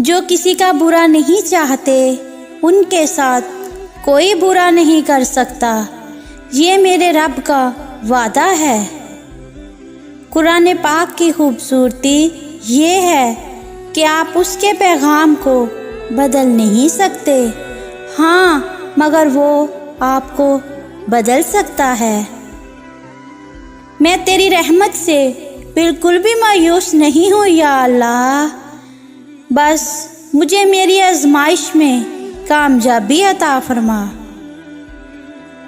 جو کسی کا برا نہیں چاہتے ان کے ساتھ کوئی برا نہیں کر سکتا، یہ میرے رب کا وعدہ ہے۔ قرآن پاک کی خوبصورتی یہ ہے کہ آپ اس کے پیغام کو بدل نہیں سکتے، ہاں مگر وہ آپ کو بدل سکتا ہے۔ میں تیری رحمت سے بالکل بھی مایوس نہیں ہوں یا اللہ، بس مجھے میری آزمائش میں کامیابی عطا فرما۔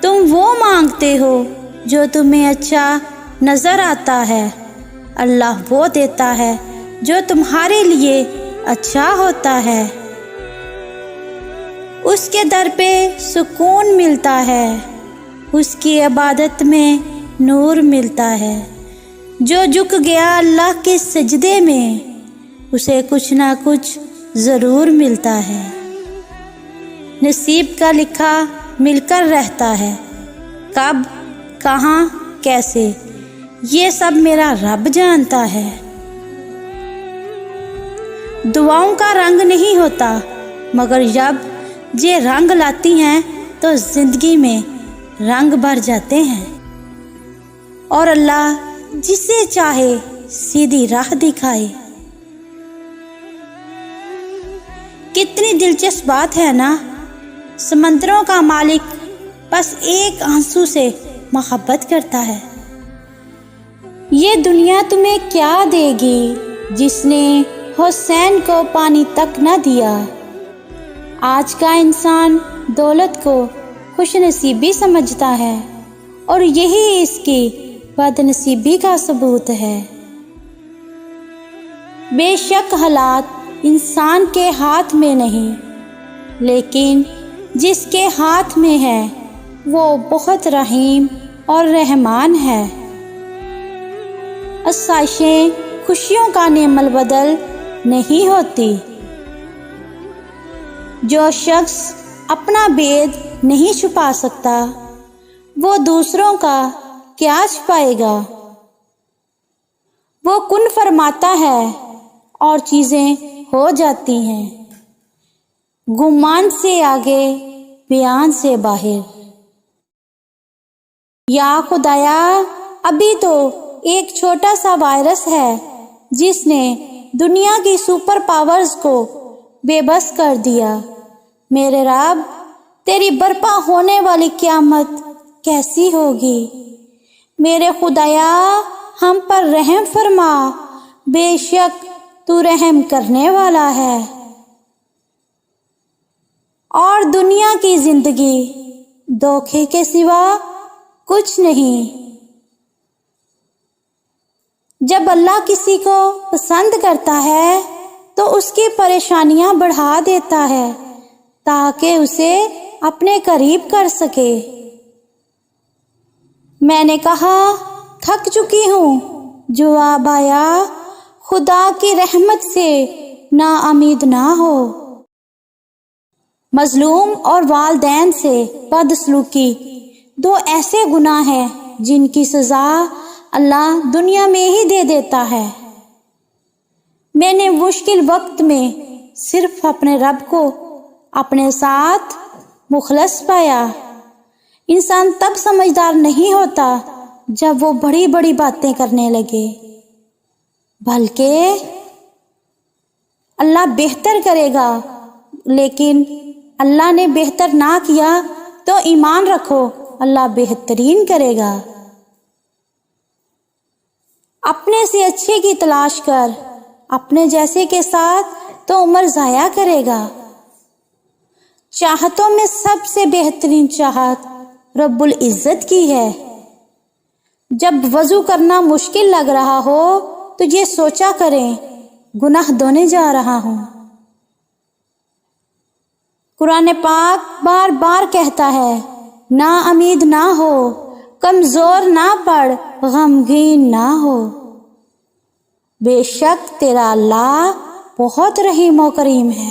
تم وہ مانگتے ہو جو تمہیں اچھا نظر آتا ہے، اللہ وہ دیتا ہے جو تمہارے لیے اچھا ہوتا ہے۔ اس کے در پہ سکون ملتا ہے، اس کی عبادت میں نور ملتا ہے۔ جو جھک گیا اللہ کے سجدے میں اسے کچھ نہ کچھ ضرور ملتا ہے۔ نصیب کا لکھا مل کر رہتا ہے، کب، کہاں، کیسے، یہ سب میرا رب جانتا ہے۔ دعاؤں کا رنگ نہیں ہوتا، مگر جب یہ رنگ لاتی ہیں تو زندگی میں رنگ بھر جاتے ہیں، اور اللہ جسے چاہے سیدھی راہ دکھائے۔ کتنی دلچسپ بات ہے نا، سمندروں کا مالک بس ایک آنسو سے محبت کرتا ہے۔ یہ دنیا تمہیں کیا دے گی جس نے حسین کو پانی تک نہ دیا۔ آج کا انسان دولت کو خوش نصیبی سمجھتا ہے، اور یہی اس کی بد نصیبی کا ثبوت ہے۔ بے شک حالات انسان کے ہاتھ میں نہیں، لیکن جس کے ہاتھ میں ہے وہ بہت رحیم اور رحمان ہے۔ آسائشیں خوشیوں کا نعم البدل نہیں ہوتی۔ جو شخص اپنا بید نہیں چھپا سکتا وہ دوسروں کا کیا چھپائے گا۔ وہ کن فرماتا ہے اور چیزیں ہو جاتی ہیں، گمان سے آگے، بیان سے باہر۔ یا خدایا، ابھی تو ایک چھوٹا سا وائرس ہے جس نے دنیا کی سپر پاورز کو بے بس کر دیا۔ میرے رب، تیری برپا ہونے والی قیامت کیسی ہوگی؟ میرے خدایا، ہم پر رحم فرما، بے شک تو رحم کرنے والا ہے۔ اور دنیا کی زندگی دھوکے کے سوا کچھ نہیں۔ جب اللہ کسی کو پسند کرتا ہے تو اس کی پریشانیاں بڑھا دیتا ہے تاکہ اسے اپنے قریب کر سکے۔ میں نے کہا تھک چکی ہوں، جواب آیا خدا کی رحمت سے نا امید نہ ہو۔ مظلوم اور والدین سے بدسلوکی دو ایسے گناہ ہیں جن کی سزا اللہ دنیا میں ہی دے دیتا ہے۔ میں نے مشکل وقت میں صرف اپنے رب کو اپنے ساتھ مخلص پایا۔ انسان تب سمجھدار نہیں ہوتا جب وہ بڑی بڑی باتیں کرنے لگے، بلکہ اللہ بہتر کرے گا، لیکن اللہ نے بہتر نہ کیا تو ایمان رکھو اللہ بہترین کرے گا۔ اپنے سے اچھے کی تلاش کر، اپنے جیسے کے ساتھ تو عمر ضائع کرے گا۔ چاہتوں میں سب سے بہترین چاہت رب العزت کی ہے۔ جب وضو کرنا مشکل لگ رہا ہو تو یہ سوچا کریں گناہ دھونے جا رہا ہوں۔ قرآن پاک بار بار کہتا ہے نا امید نہ ہو، کمزور نہ پڑ، غمگین نہ ہو، بے شک تیرا اللہ بہت رحیم و کریم ہے۔